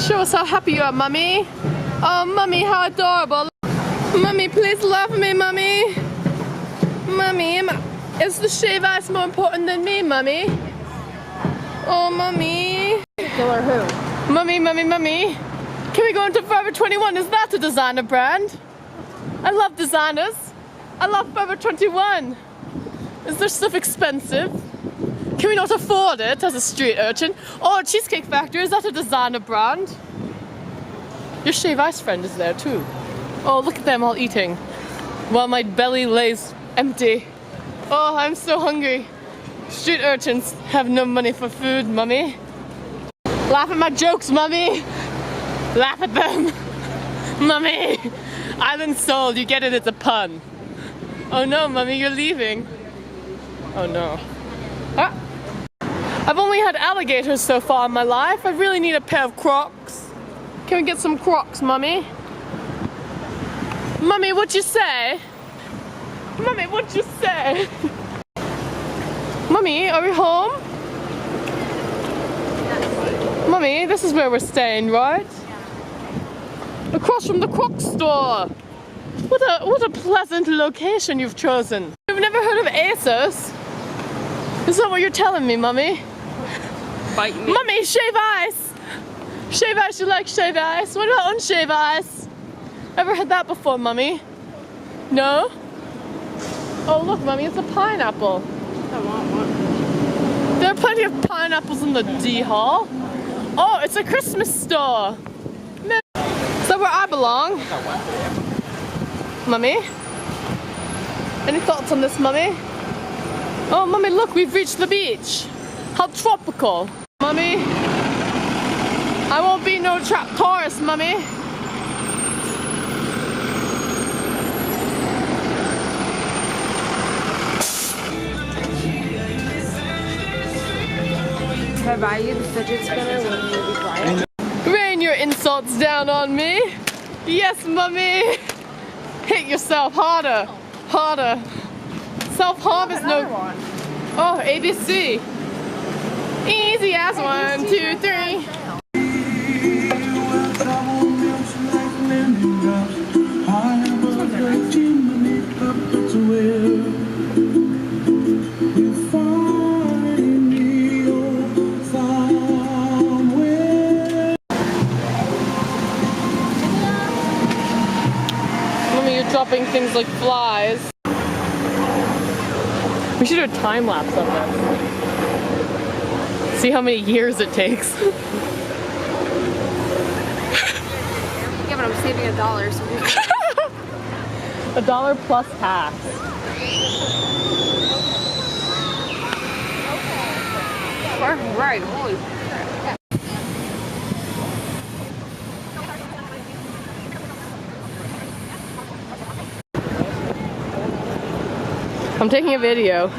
Show us how happy you are, Mummy. Oh, Mummy, how adorable. Mummy, please love me, Mummy. Mummy, is the shave ice more important than me, Mummy? Oh, Mummy. Killer who? Mummy, Mummy, Mummy. Can we go into Forever 21? Is that a designer brand? I love designers. I love Forever 21. Is their stuff expensive? Can we not afford it as a street urchin? Oh, Cheesecake Factory, is that a designer brand? Your shave ice friend is there too. Oh, look at them all eating while my belly lays empty. Oh, I'm so hungry. Street urchins have no money for food, Mummy. Laugh at my jokes, Mummy. Laugh at them. Mummy. Island sold, you get it, it's a pun. Oh no, Mummy, you're leaving. Oh no. Ah. I've only had alligators so far in my life. I really need a pair of Crocs. Can we get some Crocs, Mummy? Mummy, what'd you say? Mummy, what'd you say? Mummy, are we home? Mummy, this is where we're staying, right? Across from the Croc store. What a pleasant location you've chosen. You've never heard of ASOS? Is that what you're telling me, Mummy? Bite me. Mummy, shave ice! Shave ice, you like shave ice? What about unshave ice? Ever had that before, Mummy? No? Oh look, Mummy, it's a pineapple. I want one. There are plenty of pineapples in the D Hall. Oh, it's a Christmas store. Is that where I belong? Mummy? Any thoughts on this, Mummy? Oh, Mummy, look, we've reached the beach. How tropical. Mummy? I won't be no trap tourist, Mummy. Can I buy you the fidget spinner when you be quiet? Rain your insults down on me. Yes, Mummy. Hit yourself harder. Harder. Self-harm is no... One. Oh, ABC. Easy as 1, 2, 3. Mummy, you're dropping things like flies. We should do a time lapse of this. See how many years it takes. Yeah, but I'm saving $1, so $1 plus tax. right, holy crap. I'm taking a video.